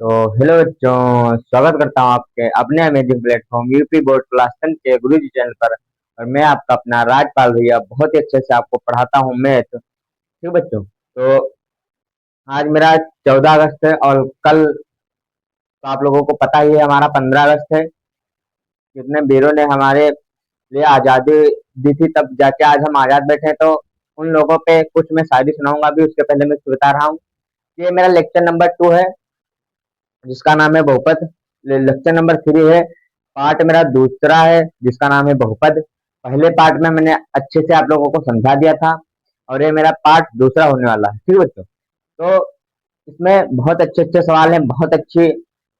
तो हेलो बच्चों, स्वागत करता हूँ आपके अपने amazing platform UP board class 10 के गुरुजी चैनल पर। और मैं आपका अपना राजपाल भैया बहुत ही अच्छे से आपको पढ़ाता हूँ मैथ। ठीक बच्चों, तो आज मेरा 14 अगस्त है और कल तो आप लोगों को पता ही है हमारा 15 अगस्त है। कितने वीरों ने हमारे लिए आज़ादी दी थी, तब जाके आज हम आज़ाद बैठे हैं। तो उन लोगों पे कुछ मैं शायरी सुनाऊंगा। अभी उसके पहले मैं बता रहा हूँ, ये मेरा लेक्चर नंबर 2 है जिसका नाम है बहुपद। लेक्चर नंबर 3 है, पार्ट मेरा दूसरा है जिसका नाम है बहुपद। पहले पार्ट में मैंने अच्छे से आप लोगों को समझा दिया था और ये मेरा पार्ट दूसरा होने वाला है। ठीक बच्चों, तो इसमें बहुत अच्छे अच्छे सवाल हैं, बहुत अच्छी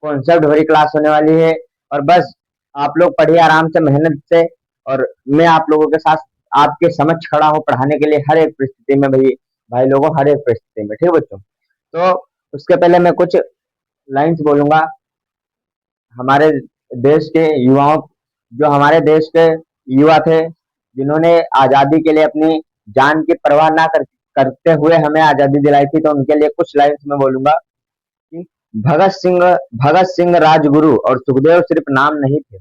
कॉन्सेप्ट भरी क्लास होने वाली है। और बस आप लोग पढ़िए आराम से, मेहनत से। और मैं आप लोगों के साथ आपके समक्ष खड़ा हूँ पढ़ाने के लिए हर एक परिस्थिति में भाई। भाई लोगों, हर एक परिस्थिति में। ठीक बच्चों, तो उसके पहले मैं कुछ लाइंस बोलूंगा हमारे देश के युवाओं, जो हमारे देश के युवा थे जिन्होंने आजादी के लिए अपनी जान की परवाह ना करते हुए हमें आजादी दिलाई थी, तो उनके लिए कुछ लाइन्स मैं बोलूंगा कि भगत सिंह राजगुरु और सुखदेव सिर्फ नाम नहीं थे।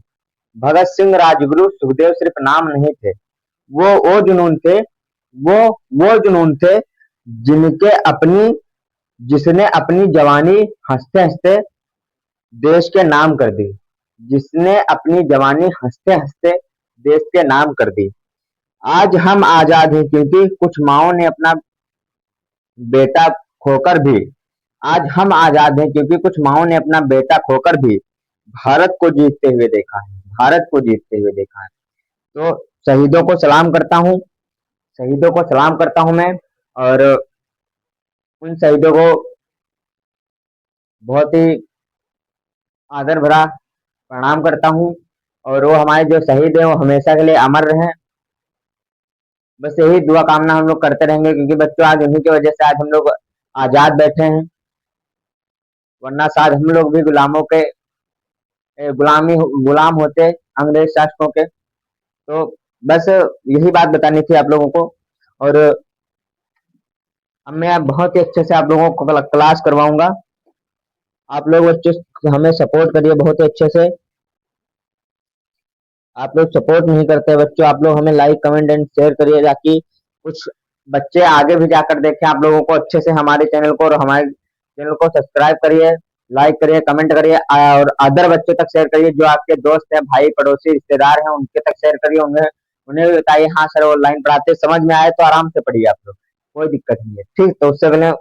भगत सिंह राजगुरु सुखदेव सिर्फ नाम नहीं थे, वो जुनून थे। वो वो जुनून थे जिनके अपनी जिसने अपनी जवानी हंसते हंसते देश के नाम कर दी। जिसने अपनी जवानी हंसते हंसते देश के नाम कर दी। आज हम आजाद हैं क्योंकि कुछ माओ ने अपना बेटा खोकर भी आज हम आजाद हैं क्योंकि कुछ माओ ने अपना बेटा खोकर भी भारत को जीतते हुए देखा है। भारत को जीतते हुए देखा है। तो शहीदों को सलाम करता हूँ, शहीदों को सलाम करता हूँ मैं। और उन शहीदों को बहुत ही आदर भरा प्रणाम करता हूँ। और वो हमारे जो शहीद है वो हमेशा के लिए अमर रहे। बस यही दुआ कामना हम लोग करते रहेंगे, क्योंकि बच्चों आज उन्हीं की वजह से आज हम लोग आजाद बैठे हैं। वरना शायद हम लोग भी गुलामों के गुलाम होते अंग्रेज शासकों के। तो बस यही बात बतानी थी आप लोगों को। और अब मैं बहुत ही अच्छे से आप लोगों को क्लास करवाऊंगा। आप लोग बच्चे हमें सपोर्ट करिए बहुत ही अच्छे से। आप लोग सपोर्ट नहीं करते बच्चों, आप लोग हमें लाइक कमेंट एंड शेयर करिए ताकि कुछ बच्चे आगे भी जाकर देखें आप लोगों को अच्छे से हमारे चैनल को। और हमारे चैनल को सब्सक्राइब करिए, लाइक करिए, कमेंट करिए और अदर बच्चों तक शेयर करिए। जो आपके दोस्त हैं, भाई, पड़ोसी, रिश्तेदार हैं, उनके तक शेयर करिए। उन्हें उन्हें भी बताइए, हाँ सर ऑनलाइन पढ़ाते, समझ में आए तो आराम से पढ़िए आप लोग, कोई दिक्कत नहीं है। ठीक, तो उससे पहले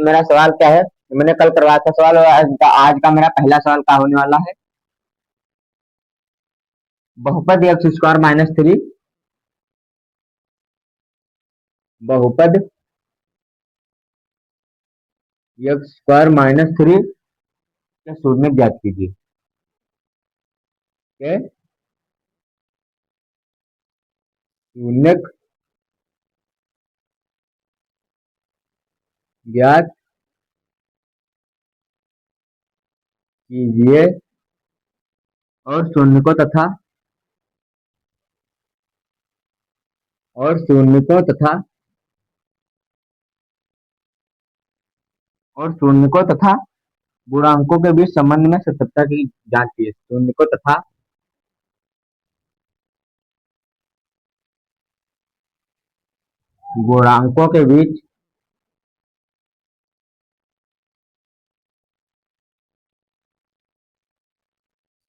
मेरा सवाल क्या है, मैंने कल करवाया था सवाल और आज का मेरा पहला सवाल क्या होने वाला है। बहुपद एक्स स्क्वायर माइनस 3, बहुपद एक्स स्क्वायर माइनस 3 के शून्य ज्ञात कीजिए। के शून्य ज्ञात कीजिए और शून्य को तथा और शून्य को तथा और शून्य को तथा गुणांकों के बीच संबंध में सत्यता की जांच कीजिए। शून्य को तथा गुणांकों के बीच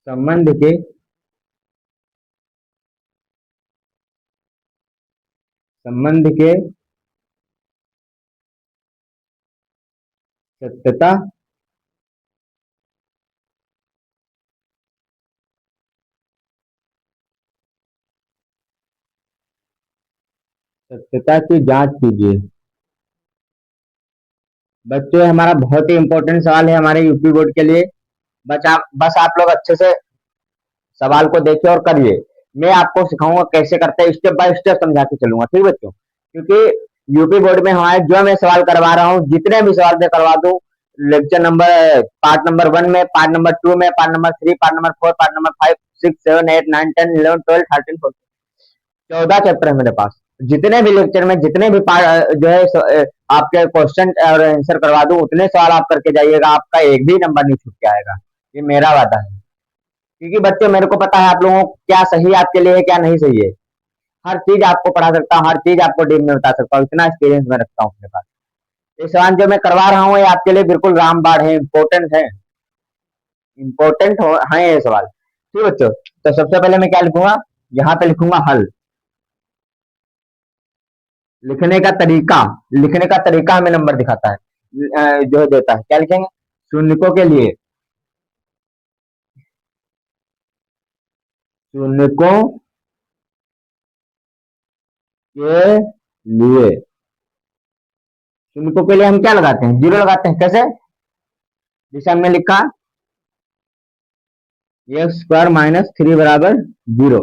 संबंध के संबंध के सत्यता सत्यता की जांच कीजिए। बच्चों, ये हमारा बहुत ही इंपॉर्टेंट सवाल है हमारे यूपी बोर्ड के लिए। बस आप लोग अच्छे से सवाल को देखिए और करिए। मैं आपको सिखाऊंगा कैसे करते हैं, स्टेप बाय स्टेप समझा के चलूंगा। ठीक बच्चों, क्योंकि यूपी बोर्ड में हमारे जो मैं सवाल करवा रहा हूँ, जितने भी सवाल मैं करवा दूं, लेक्चर नंबर पार्ट नंबर 1 में, पार्ट नंबर 2 में, part number 3, part number 4, part number 5, 6, 7, 8, 9, 10, 11, 12, 13, 14, 14 chapter है मेरे पास। जितने भी लेक्चर में जितने भी जो है आपके क्वेश्चन और आंसर करवा दूं, उतने सवाल आप करके जाइएगा, आपका एक भी नंबर नहीं छूट के आएगा। ये मेरा वादा है, क्योंकि बच्चे मेरे को पता है आप लोगों को क्या सही आपके लिए है, क्या नहीं सही है। हर चीज आपको पढ़ा सकता हूँ, हर चीज आपको डीप में बता सकता हूँ, इतना एक्सपीरियंस मैं रखता हूँ अपने पास। ये सवाल जो मैं करवा रहा हूँ ये आपके लिए बिल्कुल रामबाण है, इम्पोर्टेंट है, इम्पोर्टेंट है ये सवाल। ठीक बच्चों, तो सबसे पहले मैं क्या लिखूंगा, यहाँ पे लिखूंगा हल। लिखने का तरीका, लिखने का तरीका हमें नंबर दिखाता है, जो देता है। क्या लिखेंगे, शून्यकों के लिए, शून्यकों के लिए, शून्यकों के लिए हम क्या लगाते हैं, जीरो लगाते हैं। कैसे, जैसे हमने लिखा एक्स स्क्वायर माइनस थ्री बराबर zero,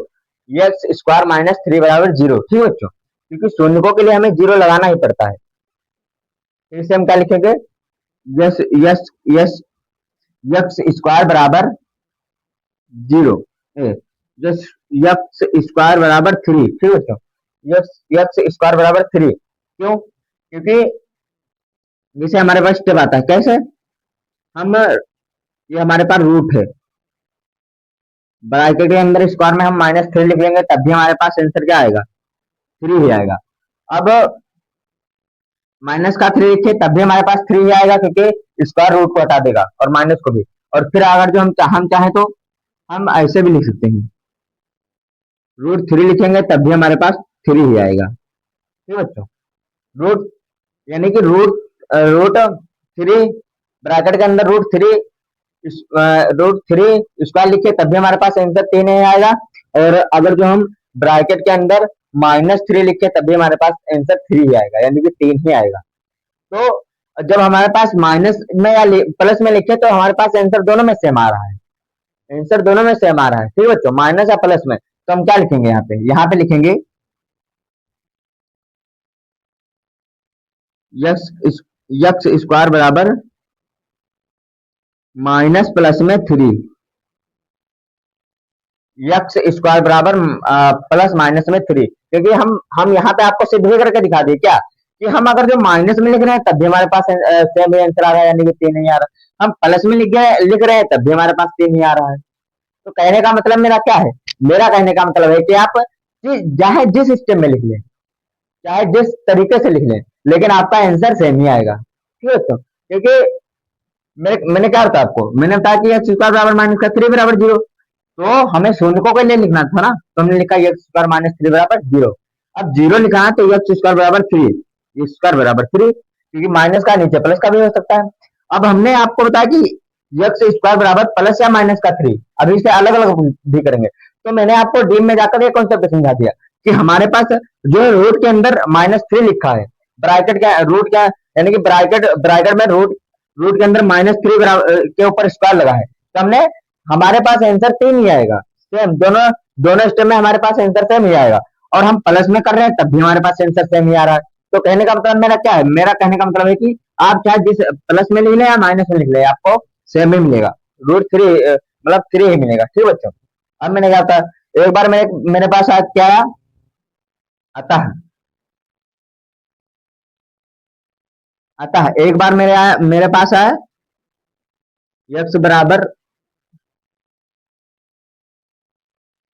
x square minus three बराबर जीरो। ठीक है बच्चों, क्योंकि शून्यकों के लिए हमें जीरो लगाना ही पड़ता है। फिर से हम क्या लिखेंगे, yes yes yes x square बराबर जीरो, यस एक्स स्क्वायर बराबर थ्री। ठीक है बच्चों, यस एक्स स्क्वायर बराबर थ्री। क्यों, क्योंकि जैसे हमारे पास स्टेप आता है, कैसे हम, ये हमारे पास रूट है, ब्रैकेट के अंदर स्क्वायर में हम माइनस थ्री लिख लेंगे, तब भी हमारे पास आंसर क्या आएगा, थ्री ही आएगा। अब माइनस का थ्री लिखे तब भी हमारे पास थ्री ही आएगा, क्योंकि स्क्वायर रूट को हटा देगा और माइनस को भी। और फिर अगर जो हम चाहें तो हम ऐसे भी लिख सकते हैं, रूट थ्री लिखेंगे तब भी हमारे पास थ्री ही आएगा। ठीक है बच्चों, रूट यानी कि रूट थ्री, ब्रैकेट के अंदर रूट थ्री स्क्वायर लिखे तब भी हमारे पास आंसर तीन ही आएगा। और अगर जो हम ब्रैकेट के अंदर माइनस थ्री लिखे तब भी हमारे पास आंसर थ्री ही आएगा, यानी कि तीन ही आएगा। तो जब हमारे पास माइनस में या प्लस में लिखे तो हमारे पास आंसर दोनों में सेम आ रहा है, आंसर दोनों में सेम आ रहा है। ठीक है बच्चों, माइनस या प्लस में, तो हम क्या लिखेंगे, यहाँ पे लिखेंगे यक्स यक्स स्क्वायर बराबर माइनस प्लस में थ्री, यक्स स्क्वायर बराबर प्लस माइनस में थ्री। क्योंकि हम यहाँ पे आपको सिद्ध भी करके दिखा दिए क्या, कि हम अगर जो माइनस में लिख रहे हैं तब भी हमारे पास सेम ही आंसर आ रहा है, यानी कि तीन ही आ रहा है। हम प्लस में लिख रहे हैं तब भी हमारे पास तीन ही आ रहा है। तो कहने का मतलब मेरा क्या है, मेरा कहने का मतलब है कि आप चाहे जिस स्टेप में लिख लें, चाहे जिस तरीके से लिख लें, लेकिन आपका आंसर सेम ही आएगा। ठीक है, तो क्योंकि मैंने क्या बताया आपको, मैंने बताया कि एक्स स्क्वायर बराबर माइनस का थ्री बराबर जीरो, तो हमें शून्य को लिए लिखना था ना, तो हमने लिखा एक्स स्क्वायर माइनस थ्री बराबर जीरो। अब जीरो लिखा है तो एक्स स्क्वायर बराबर थ्री, एक्स स्क्वायर बराबर थ्री, क्योंकि माइनस का नीचे प्लस का भी हो सकता है। अब हमने आपको बताया कि एक्स स्क्वायर बराबर प्लस या माइनस का थ्री, अभी इसे अलग अलग भी करेंगे। तो मैंने आपको डीप में जाकर ये कॉन्सेप्ट समझा दिया कि हमारे पास जो है रूट के अंदर माइनस थ्री लिखा है, ब्रैकेट क्या रूट क्या, यानी कि ब्रैकेट ब्रैकेट में रूट रूट के अंदर माइनस थ्री के ऊपर स्क्वायर लगा है, तो हमने हमारे पास आंसर तीन ही आएगा। सेम दोनों दोनों स्टेप में हमारे पास आंसर सेम ही आएगा, और हम प्लस में कर रहे हैं तब भी हमारे पास आंसर सेम ही आ रहा है। तो कहने का मतलब मेरा क्या है, मेरा कहने का मतलब है कि आप चाहे जिस प्लस में लिख ले या माइनस में लिख ले, आपको सेम ही मिलेगा, रूट थ्री मतलब थ्री ही मिलेगा। ठीक बच्चों, अब मैंने क्या था, एक बार मेरे पास आज क्या आया, अतः अतः एक बार मेरे पास आया एक्स बराबर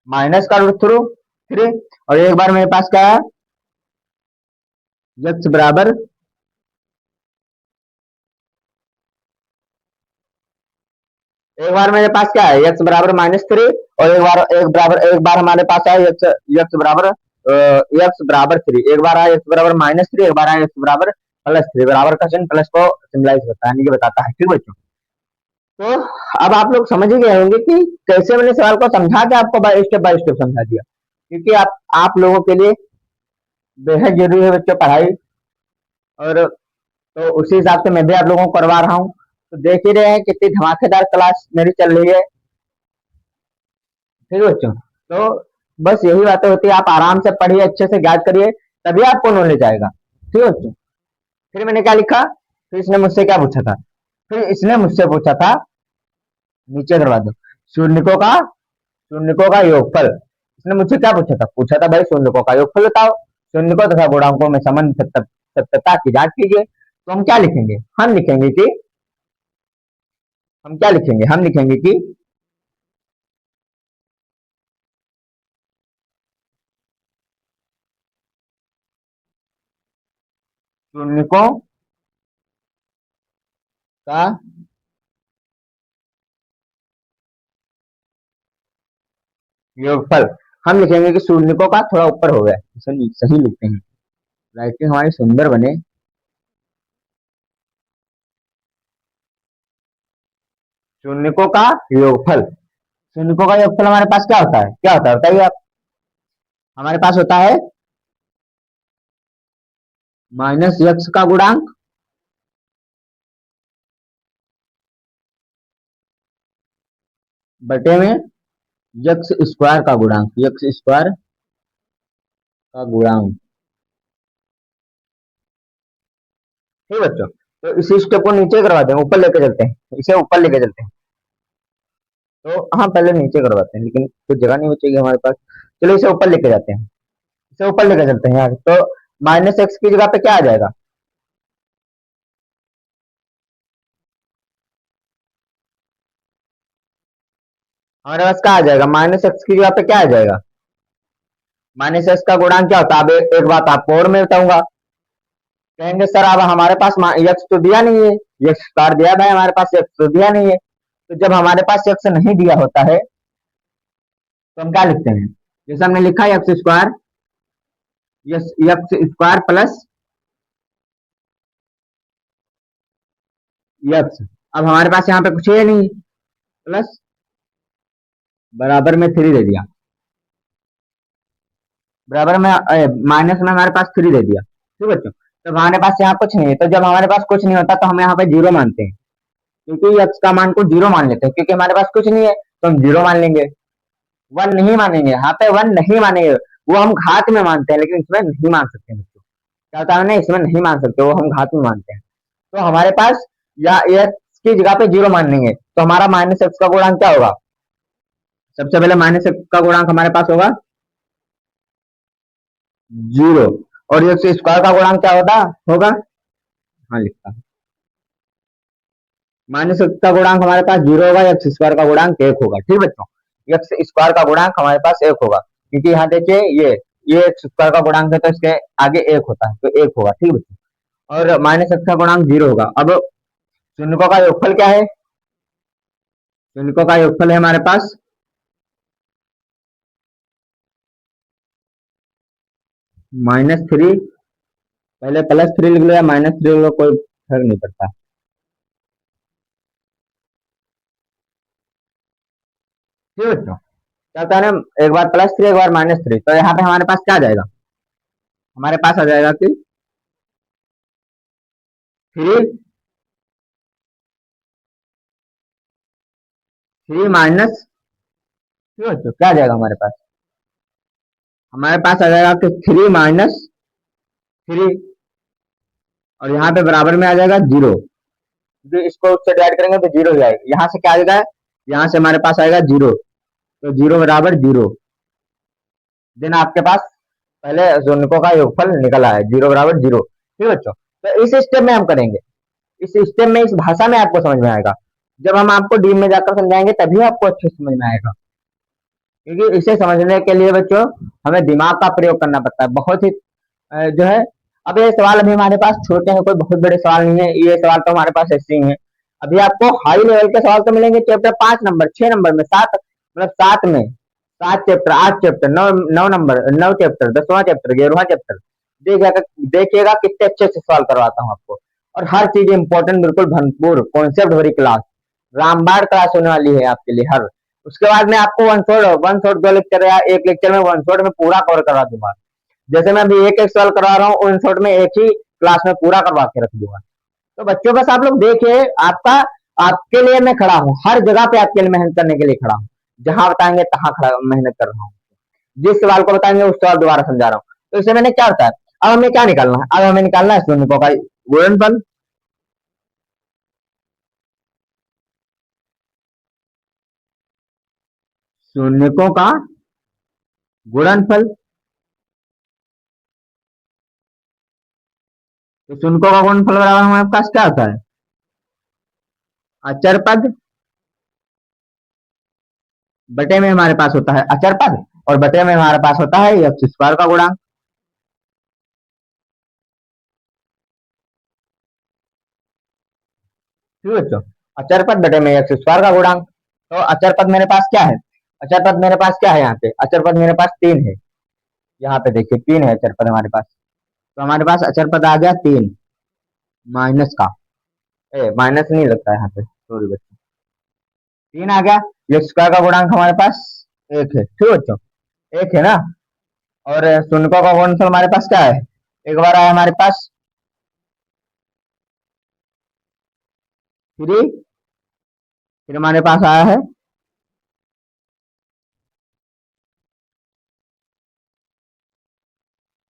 माइनस का रूट थ्रू थ्री, और एक बार मेरे पास क्या है, एक्स बराबर एक बार मेरे पास क्या है, एक्स बराबर माइनस थ्री, और एक बार हमारे पास आया एक्स एक्स बराबर थ्री, एक बार आया एक्स बराबर माइनस थ्री, एक बार आया एक्स बराबर प्लस थ्री। बराबर का चिन्ह प्लस को सिंबलाइज करता है, यानी कि बताता है। ठीक बच्चों, तो अब आप लोग समझ ही गए होंगे कि कैसे मैंने सवाल को समझा के आपको बाय स्टेप समझा दिया, क्योंकि आप लोगों के लिए बेहद जरूरी है बच्चों पढ़ाई, और तो उसी हिसाब से मैं भी आप लोगों को करवा रहा हूँ। तो देख ही रहे हैं कितनी धमाकेदार क्लास मेरी चल रही है। ठीक है बच्चों, तो बस यही बातें होती है, आप आराम से पढ़िए, अच्छे से याद करिए, तभी आपको नॉलेज आएगा। ठीक है बच्चों, फिर मैंने क्या लिखा, फिर इसने मुझसे क्या पूछा था, फिर इसने मुझसे पूछा था, नीचे करवा दो, शून्यकों का शून्यकों का योगफल। इसने मुझसे क्या पूछा था भाई शून्यकों का योगफल बताओ। शून्यकों तथा गुणांकों में संबंध सत्यता की जांच कीजिए। तो हम क्या लिखेंगे, हम लिखेंगे कि शून्यकों का योगफल, हम लिखेंगे कि शून्यकों का थोड़ा ऊपर हो गया, सही सही लिखते हैं, राइटिंग हमारी सुंदर बने। शून्यकों का योगफल, शून्यकों का योगफल हमारे पास क्या होता है, बताइए आप। हमारे पास होता है माइनस यक्स का गुणांक बटे में यक्स स्क्वायर का गुणांक, का गुणांक। ठीक बच्चों, तो इसी स्टेप को नीचे करवाते हैं, ऊपर लेके चलते हैं, इसे ऊपर लेके चलते हैं। तो हाँ, पहले नीचे करवाते हैं, लेकिन कुछ जगह नहीं बचेगी हमारे पास। चलो इसे ऊपर लेके जाते हैं, इसे ऊपर लेके चलते हैं यार। तो माइनस एक्स की जगह पे क्या आ जाएगा, हमारे पास क्या आ जाएगा, माइनस एक्स की जगह पे क्या आ जाएगा, माइनस एक्स का गुणांक क्या होता है। अब एक बात आपको और मैं बताऊंगा, कहेंगे सर अब हमारे पास यक्स तो दिया नहीं है, यक्स स्क्वायर दिया भाई, हमारे पास यक्स तो दिया नहीं है। तो जब हमारे पास यक्स नहीं दिया होता है तो हम क्या लिखते हैं, जैसे हमने लिखा x square, x square plus x. अब हमारे पास यहाँ पे कुछ है नहीं, प्लस बराबर में थ्री दे दिया, बराबर में माइनस में हमारे पास थ्री दे दिया। ठीक बच्चों, तो हमारे पास यहाँ कुछ नहीं है, तो जब हमारे पास कुछ नहीं होता तो हम यहाँ पे जीरो मानते हैं, क्योंकि एक्स का मान को जीरो मान लेते हैं, क्योंकि हमारे पास कुछ नहीं है तो हम जीरो मान लेंगे। वन नहीं मानेंगे, यहाँ पे वन नहीं मानेंगे, वो हम घात में मानते हैं, लेकिन इसमें नहीं मान सकते बच्चों। क्या होता है ना, इसमें नहीं मान सकते, वो हम घात में मानते हैं। तो हमारे पास या एक्स की जगह पे जीरो मान लेंगे, तो हमारा माइनस एक्स का गुणांक क्या होगा, सबसे पहले माइनस एक्स का गुणांक हमारे पास होगा जीरो, और एक्स स्क्वायर का गुणांक क्या होता होगा, हाँ लिखता, माइनस एक्स का गुणांक हमारे पास जीरो होगा, एक्स स्क्वायर का गुणांक एक होगा। ठीक बच्चों, एक्स स्क्वायर का गुणांक हमारे पास एक होगा, क्योंकि यहाँ देखिए ये एक्स स्क्वायर का गुणांक है, तो इसके आगे एक होता है, तो एक होगा। ठीक बच्चों, और माइनस एक्स का गुणांक जीरो होगा। अब शून्यकों का योगफल क्या है, शून्यकों का योगफल है हमारे पास माइनस थ्री, पहले प्लस थ्री लिख लो या माइनस थ्री लिख लो, कोई फर्क नहीं पड़ता। ठीक बच्चों, क्या होता है ना, एक बार प्लस थ्री एक बार माइनस थ्री, तो यहाँ पे हमारे पास क्या आ जाएगा, हमारे पास आ जाएगा कि थ्री, थ्री माइनस, ठीक बच्चों क्या आ जाएगा हमारे पास, हमारे पास आ जाएगा कि थ्री माइनस थ्री, और यहाँ पे बराबर में आ जाएगा जीरो, क्योंकि इसको उससे डिवाइड करेंगे तो जीरो ही आएगा, यहाँ से क्या आ जाएगा, यहाँ से हमारे पास आएगा जीरो, तो जीरो बराबर जीरो। देन आपके पास पहले शून्यकों का योगफल निकला है, जीरो बराबर जीरो। ठीक बच्चों, तो इस स्टेप में हम करेंगे, इस स्टेप में इस भाषा में आपको समझ में आएगा, जब हम आपको डी में जाकर समझाएंगे तभी आपको अच्छे से समझ में आएगा, क्योंकि इसे समझने के लिए बच्चों हमें दिमाग का प्रयोग करना पड़ता है बहुत ही, जो है। अब ये सवाल अभी हमारे पास छोटे हैं, कोई बहुत बड़े सवाल नहीं है, ये सवाल तो हमारे पास ऐसे ही है। अभी आपको हाई लेवल के सवाल तो मिलेंगे चैप्टर 5 नंबर 6 नंबर में, सात मतलब सात में, सात चैप्टर, आठ चैप्टर, नौ नौ नंबर, नौ चैप्टर, 10वां चैप्टर, 11वां चैप्टर, देखिएगा, देखिएगा कितने अच्छे से सवाल करवाता हूँ आपको, और हर चीज इंपॉर्टेंट, बिल्कुल भरपूर कॉन्सेप्ट भरी क्लास, रामबाण क्लास होने वाली है आपके लिए हर। उसके बाद में आपको वन शॉट दो लेक्चर या एक लेक्चर में वन शॉट में पूरा कवर करा दूंगा, जैसे मैं अभी एक एक सवाल करवा रहा हूँ वन शॉट में एक ही क्लास में पूरा करवा के रख दूंगा। तो बच्चों बस आप लोग देखिए, आपका आपके लिए मैं खड़ा हूँ, हर जगह पे आपके लिए मेहनत करने के लिए खड़ा हूँ, जहां बताएंगे तहां खड़ा मेहनत कर रहा हूँ, जिस सवाल को बताएंगे उस सवाल दोबारा समझा रहा हूँ। तो इससे मैंने क्या होता है, अब हमें क्या निकालना है, अब हमें निकालना है शून्यकों का गुणनफल, शून्यकों का गुणनफल, तो शून्य का गुणनफल बराबर हमारे पास क्या होता है? अचर पद बटे में हमारे पास होता है अचर पद, और बटे में हमारे पास होता है एक्स स्क्वायर का गुणांक। ठीक है बच्चों, अचर पद बटे में एक्स स्क्वायर का गुणांक। तो अचर पद मेरे पास क्या है? अचर पद मेरे पास क्या है? यहाँ पे अचर पद मेरे पास 3 है। यहाँ पे देखिए 3 है अचर पद हमारे पास। तो हमारे पास अचर पद आ गया 3 माइनस का, माइनस नहीं लगता है यहाँ पे, सॉरी बच्चों, 3 आ गया। ये स्क्वायर का गुणांक हमारे पास 1 है। ठीक है बच्चों, 1 है ना। और शून्य का गुणनफल हमारे पास क्या है? एक बार आया हमारे पास 3, फिर हमारे पास आया है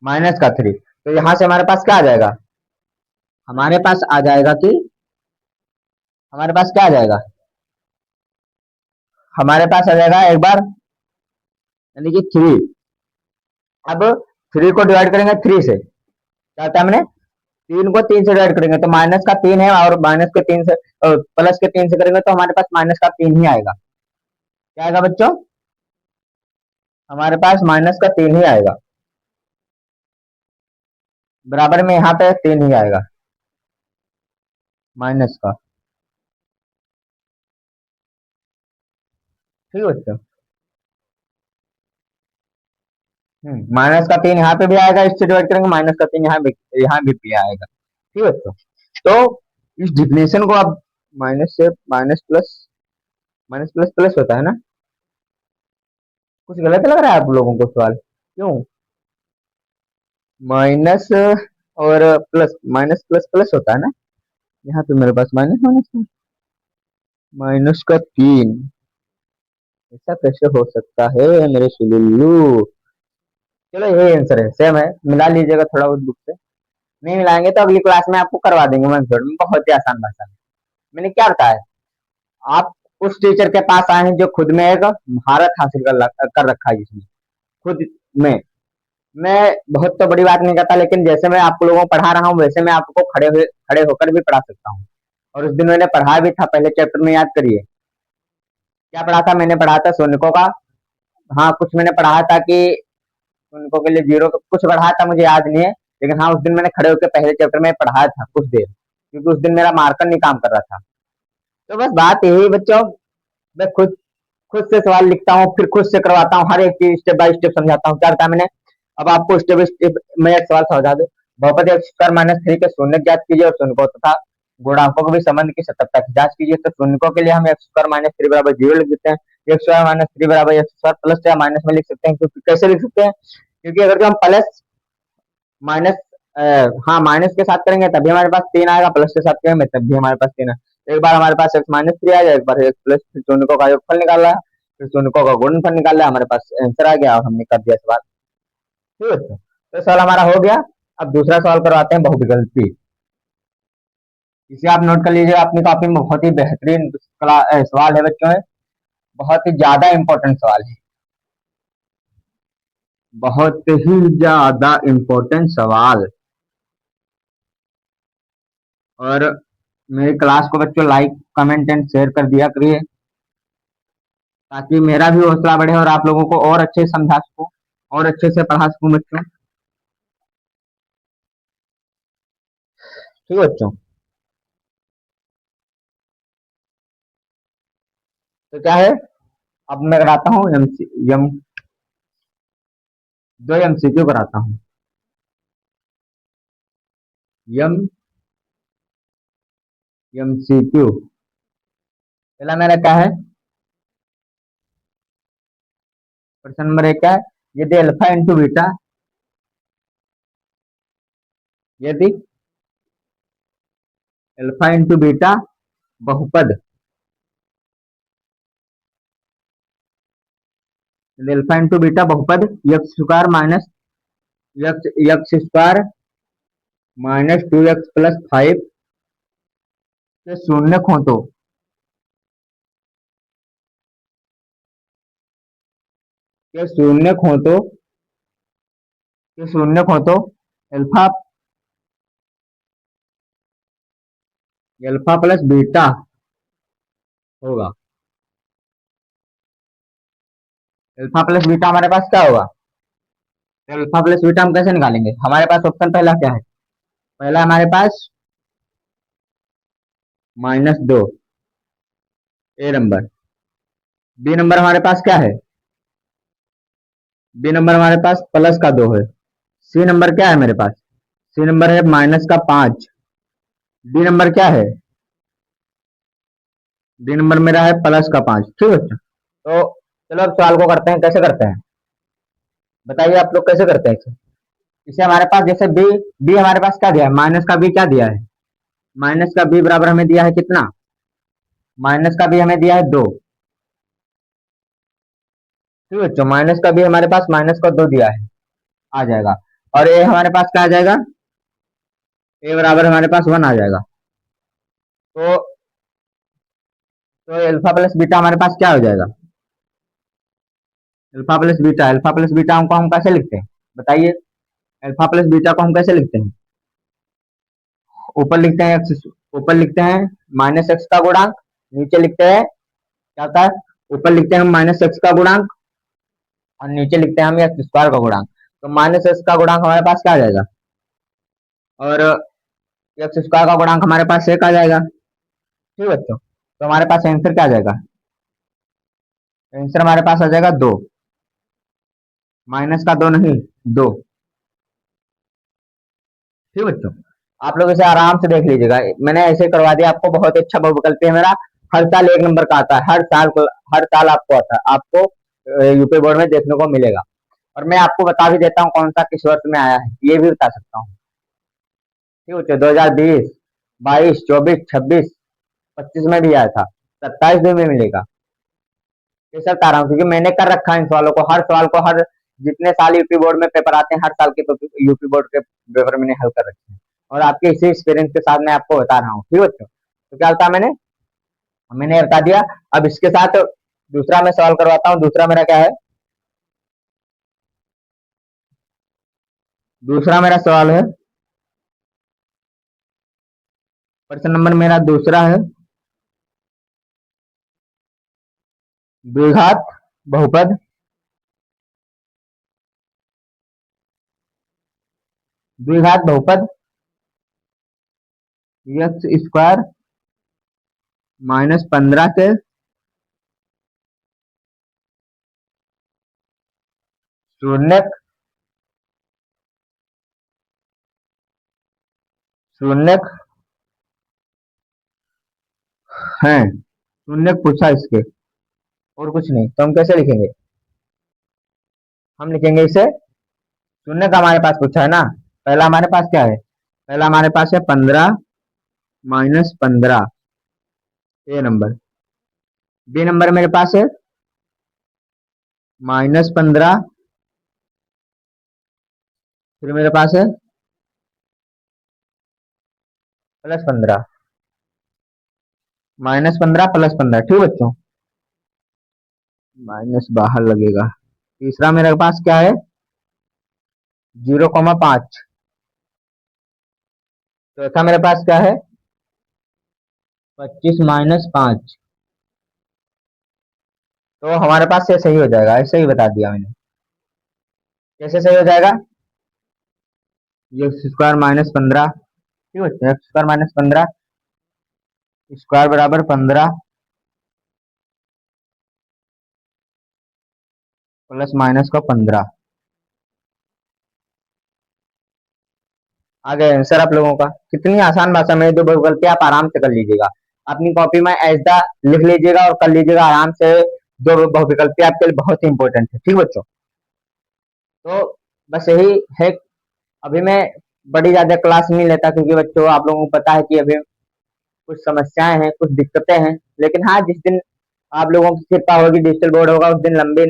माइनस का 3। तो यहाँ से हमारे पास क्या आ जाएगा? हमारे पास आ जाएगा कि हमारे पास क्या आ जाएगा? हमारे पास आ जाएगा एक बार, यानी कि 3। अब 3 को डिवाइड करेंगे 3 से, क्या होता है? हमने 3 को 3 से डिवाइड करेंगे तो माइनस का 3 है, और माइनस के 3 से प्लस के 3 से करेंगे तो हमारे पास माइनस का 3 ही आएगा। क्या आएगा बच्चों? हमारे पास माइनस का 3 ही आएगा। बराबर में यहाँ पे 3 ही आएगा माइनस का। ठीक है बच्चों, माइनस का 3 यहाँ पे भी आएगा, इससे डिवाइड करेंगे माइनस का 3 यहाँ भी आएगा। ठीक है बच्चों, तो इस डिफिनेशन को आप माइनस से माइनस प्लस प्लस होता है ना? कुछ गलत लग रहा है आप लोगों को सवाल? क्यों? माइनस और प्लस, माइनस प्लस प्लस होता है ना? यहाँ पे मेरे पास माइनस माइनस है। माइनस का 3, ऐसा कैसे हो सकता है मेरे सुलुल्लू? चलो यही आंसर है, सेम है, मिला लीजिएगा थोड़ा बहुत बुक से। नहीं मिलाएंगे तो अगली क्लास में आपको करवा देंगे मेथड में, बहुत ही आसान भाषा में। मैंने क्या बताया? आप उस टीचर के पास आए हैं जो खुद में एक महारत हासिल कर रखा है, जिसमें खुद में। मैं बहुत तो बड़ी बात नहीं करता, लेकिन जैसे मैं आप लोगों को पढ़ा रहा हूँ वैसे मैं आपको खड़े होकर भी पढ़ा सकता हूँ। और उस दिन मैंने पढ़ा भी था, पहले चैप्टर में याद करिए क्या पढ़ा था। मैंने पढ़ा था सोनिको का, हाँ कुछ मैंने पढ़ा था कि सोनिको के लिए जीरो कुछ पढ़ा था, मुझे याद नहीं है। लेकिन हाँ उस दिन मैंने खड़े होकर पहले चैप्टर में पढ़ाया था कुछ देर, क्योंकि उस दिन मेरा मार्कर नहीं काम कर रहा था। तो बस बात यही बच्चों, मैं खुद खुद से सवाल लिखता हूँ, फिर खुद से करवाता हूँ, हर एक चीज स्टेप बाय स्टेप समझाता हूँ। क्या था मैंने? अब आपको स्टेप बाय स्टेप मैं एक सवाल समझा दू। बहुपद एक्स स्क्वायर माइनस 3 के शून्य ज्ञात कीजिए और शून्य तथा गुणांकों के भी संबंध की सततता की जांच कीजिए। तो शून्य के लिए हम एक्स स्क्वायर माइनस 3 बराबर 0 लिख देते हैं। एक्स स्क्वायर माइनस 3 बराबर एक्स स्क्वायर प्लस या माइनस में लिख सकते हैं, क्योंकि कैसे लिख सकते हैं? क्योंकि अगर जो हम प्लस माइनस, हाँ माइनस के साथ करेंगे तभी हमारे पास 3 आएगा, प्लस के साथ करेंगे तब भी हमारे पास 3 है। एक बार हमारे पास एक्स माइनस 3 आ जाए, एक बार एक्स प्लस, फिर शून्य का योगफल निकाला, फिर शून्य का गुणनफल निकाला, हमारे पास आंसर आ गया और हमने कर दिया सवाल। ठीक है तो सवाल हमारा हो गया। अब दूसरा सवाल करवाते हैं बहुविकल्पी। इसे आप नोट कर लीजिएगा अपनी कॉपी में, बहुत ही बेहतरीन सवाल है बच्चों है, बहुत ही ज्यादा इंपॉर्टेंट सवाल है, बहुत ही ज्यादा इंपॉर्टेंट सवाल। और मेरी क्लास को बच्चों लाइक कमेंट एंड शेयर कर दिया करिए, ताकि मेरा भी हौसला बढ़े और आप लोगों को और अच्छे से समझा सकूं, और अच्छे से पढ़ा सकूं बच्चों। ठीक है बच्चों, तो क्या है, अब मैं कराता हूँ एम 2 MCQ कराता हूँ। एम MCQ पहला मेरा क्या है? प्रश्न नंबर 1 क्या है? यदि अल्फा इंटू बीटा, यदि अल्फा इंटू बीटा बहुपद, यदि अल्फा इंटू बीटा बहुपद x square minus x square minus 2x plus 5 के शून्य हो तो, के शून्य हो तो, के शून्य हो तो अल्फा अल्फा प्लस बीटा होगा। अल्फा प्लस बीटा हमारे पास क्या होगा? अल्फा प्लस बीटा हम कैसे निकालेंगे? हमारे पास ऑप्शन पहला क्या है? पहला हमारे पास -2, ए नंबर। बी नंबर हमारे पास क्या है? बी नंबर हमारे पास +2 है। सी नंबर क्या है मेरे पास? सी नंबर है -5। डी नंबर क्या है? डी नंबर मेरा है +5। ठीक है बच्चों। तो चलो अब सवाल को करते हैं, कैसे करते हैं बताइए आप लोग कैसे करते हैं इसे? इसे हमारे पास जैसे बी, बी हमारे पास क्या दिया है? माइनस का बी क्या दिया है? माइनस का बी बराबर हमें दिया है कितना? माइनस का बी हमें दिया है 2। ठीक है बच्चों, माइनस का बी हमारे पास -2 दिया है, आ जाएगा। और ए हमारे पास क्या आ जाएगा? ए बराबर हमारे पास 1 आ जाएगा। तो अल्फा प्लस बीटा हमारे पास क्या हो जाएगा? Alpha plus beta, alpha plus beta को हम कैसे लिखते हैं बताइए? अल्फा प्लस बीटा को हम कैसे लिखते हैं? ऊपर लिखते हैं एक्स, ऊपर लिखते हैं -x का गुणांक, नीचे लिखते हैं क्या होता है? ऊपर लिखते हैं हम -x का गुणांक और नीचे लिखते हैं हम x² का गुणांक। तो -x का गुणांक हमारे पास क्या आ जाएगा? और x² का गुणांक हमारे पास 1 आ जाएगा। ठीक है बच्चों, तो हमारे पास आंसर क्या आ जाएगा? आंसर हमारे पास आ जाएगा 2। माइनस का 2 नहीं, 2। ठीक है बच्चों, आप लोग इसे आराम से देख लीजिएगा, मैंने ऐसे करवा दिया आपको। बहुत अच्छा बहुविकल्पी है मेरा, हर साल 1 नंबर का आता है, हर साल आपको आता है, आपको यूपी बोर्ड में देखने को मिलेगा। और मैं आपको बता भी देता हूँ कौन सा किस वर्ष में आया है, ये भी बता सकता हूँ। ठीक है बच्चों, 2020, 22, 24, 26, 25 में भी आया था, 27 में भी मिलेगा। ये सब बता रहा हूँ क्योंकि मैंने कर रखा है इन सवालों को, हर सवाल को, हर जितने साल यूपी बोर्ड में पेपर आते हैं, हर साल के यूपी बोर्ड के पेपर मैंने हल कर रखे हैं। और आपके इसी एक्सपीरियंस के साथ मैं आपको बता रहा हूँ। ठीक है बच्चों, तो क्या होता है, मैंने बता दिया। अब इसके साथ दूसरा मैं सवाल करवाता हूँ। दूसरा मेरा क्या है? दूसरा मेरा सवाल है, प्रश्न नंबर मेरा दूसरा है, द्विघात बहुपद, द्विघात बहुपद x² -15 के शून्यक शून्यक है। शून्यक पूछा इसके, और कुछ नहीं। तो हम कैसे लिखेंगे? हम लिखेंगे इसे, शून्य का हमारे पास पूछा है ना, पहला हमारे पास क्या है? पहला हमारे पास है 15 -15, ए नंबर। बी नंबर मेरे पास है -15, फिर मेरे पास है +15, -15 +15। ठीक है बच्चों, माइनस बाहर लगेगा। तीसरा मेरे पास क्या है? 0,5। चौथा मेरे पास क्या है? 25 -5। तो हमारे पास ये सही हो जाएगा, ऐसे ही बता दिया मैंने। कैसे सही हो जाएगा? x² -15। ठीक है, x² -15, स्क्वायर बराबर 15 प्लस माइनस का 15। आ गया आंसर आप लोगों का। कितनी आसान भाषा में दो बहुविकल्पी आप आराम से कर लीजिएगा। अपनी कॉपी में ऐसा लिख लीजिएगा और कर लीजिएगा आराम से। दो बहुविकल्पी आपके लिए बहुत ही इंपॉर्टेंट है। ठीक बच्चों, तो बस यही है। अभी मैं बड़ी ज्यादा क्लास नहीं लेता क्योंकि बच्चों आप लोगों को पता है कि अभी कुछ समस्याएं हैं, कुछ दिक्कतें हैं। लेकिन हाँ, जिस दिन आप लोगों की कृपा होगी, डिजिटल बोर्ड होगा, उस दिन लंबी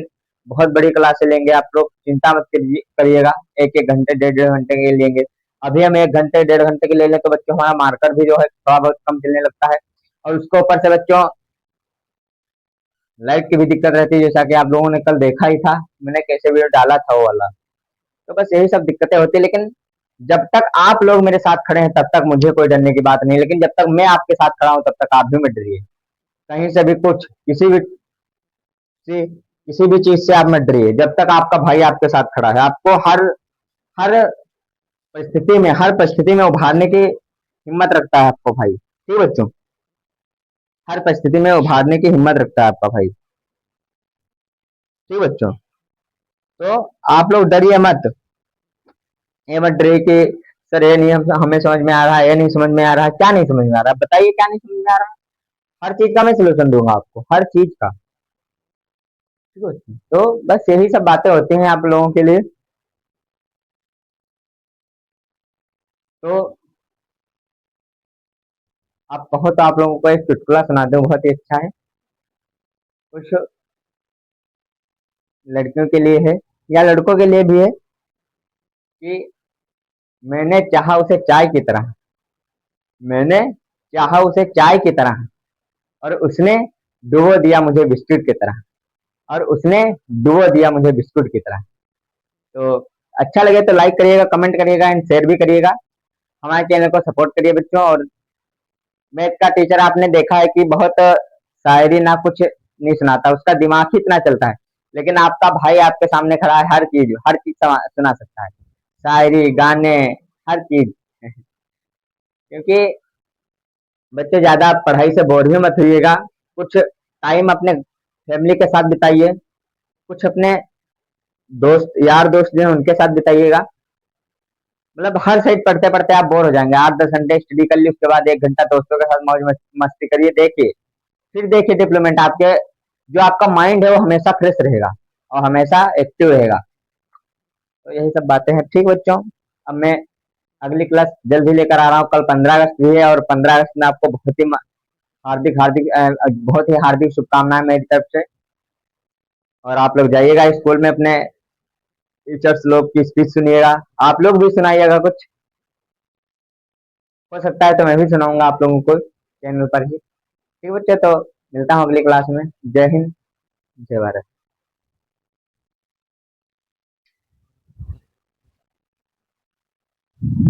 बहुत बड़ी क्लासें लेंगे। आप लोग चिंता मत करिएगा, 1-1 घंटे 1.5-1.5 घंटे के लेंगे। अभी हम 1 घंटे 1.5 घंटे के ले लें तो बच्चों हमारा मार्कर भी जो है थोड़ा बहुत कम चलने लगता है। और उसके ऊपर से बच्चों लाइट की भी दिक्कत रहती है, जैसा कि आप लोगों ने कल देखा ही था, मैंने कैसे वीडियो डाला था वो वाला। तो बस यही सब दिक्कतें होती है। लेकिन जब तक आप लोग मेरे साथ खड़े हैं तब तक मुझे कोई डरने की बात नहीं, लेकिन जब तक मैं आपके साथ खड़ा हूं तब तक आप भी मत डरिए। कहीं से भी कुछ किसी भी चीज से आप मत डरिए। जब तक आपका भाई आपके साथ खड़ा है, आपको हर हर हर परिस्थिति में उभारने की हिम्मत रखता है आपको भाई, ठीक बच्चों। हर परिस्थिति में उभारने की हिम्मत रखता है आपका भाई, ठीक बच्चों। तो आप लोग डरिए मत। ये मत डरिए कि सर ये नहीं हमें समझ में आ रहा है, ये नहीं समझ में आ रहा है। क्या नहीं समझ में आ रहा है बताइए, क्या नहीं समझ में आ रहा है? हर चीज का मैं सोल्यूशन दूंगा आपको, हर चीज का, ठीक है बच्चों? तो बस यही सब बातें होती हैं आप लोगों के लिए। तो आप कहो तो आप लोगों को एक चुटकुला सुना दूं, बहुत ही अच्छा है। कुछ लड़कियों के लिए है या लड़कों के लिए भी है कि मैंने चाहा उसे चाय की तरह, मैंने चाहा उसे चाय की तरह, और उसने डुबो दिया मुझे बिस्कुट की तरह, और उसने डुबो दिया मुझे बिस्कुट की तरह। तो अच्छा लगे तो लाइक करिएगा, कमेंट करिएगा एंड शेयर भी करिएगा। हमारे चैनल को सपोर्ट करिए बच्चों। और मैथ का टीचर आपने देखा है कि बहुत शायरी ना कुछ नहीं सुनाता, उसका दिमाग ही इतना चलता है। लेकिन आपका भाई आपके सामने खड़ा है, हर चीज सुना सकता है, शायरी, गाने, हर चीज। क्योंकि बच्चे ज्यादा पढ़ाई से बोर भी मत होइएगा। कुछ टाइम अपने फैमिली के साथ बिताइए, कुछ अपने यार दोस्त जो हैं उनके साथ बिताइएगा। मतलब हर साइड पढ़ते पढ़ते आप बोर हो जाएंगे। 8-10 घंटे स्टडी कर ली, उसके बाद 1 घंटा दोस्तों के साथ मौज मस्ती करिए। देखिए, फिर देखिए डिप्लोमेंट आपके, जो आपका माइंड है वो हमेशा फ्रेश रहेगा और हमेशा एक्टिव रहेगा। तो यही सब बातें हैं, ठीक बच्चों। अब मैं अगली क्लास जल्द ही लेकर आ रहा हूँ। कल 15 अगस्त भी है, और 15 अगस्त में आपको बहुत ही हार्दिक शुभकामनाएं मेरी तरफ से। और आप लोग जाइएगा स्कूल में, अपने टीचर्स लोग की स्पीच सुनिएगा। आप लोग भी सुनाइएगा कुछ, हो सकता है तो मैं भी सुनाऊंगा आप लोगों को चैनल पर ही। ठीक बच्चे, तो मिलता हूँ अगली क्लास में। जय हिंद, जय भारत।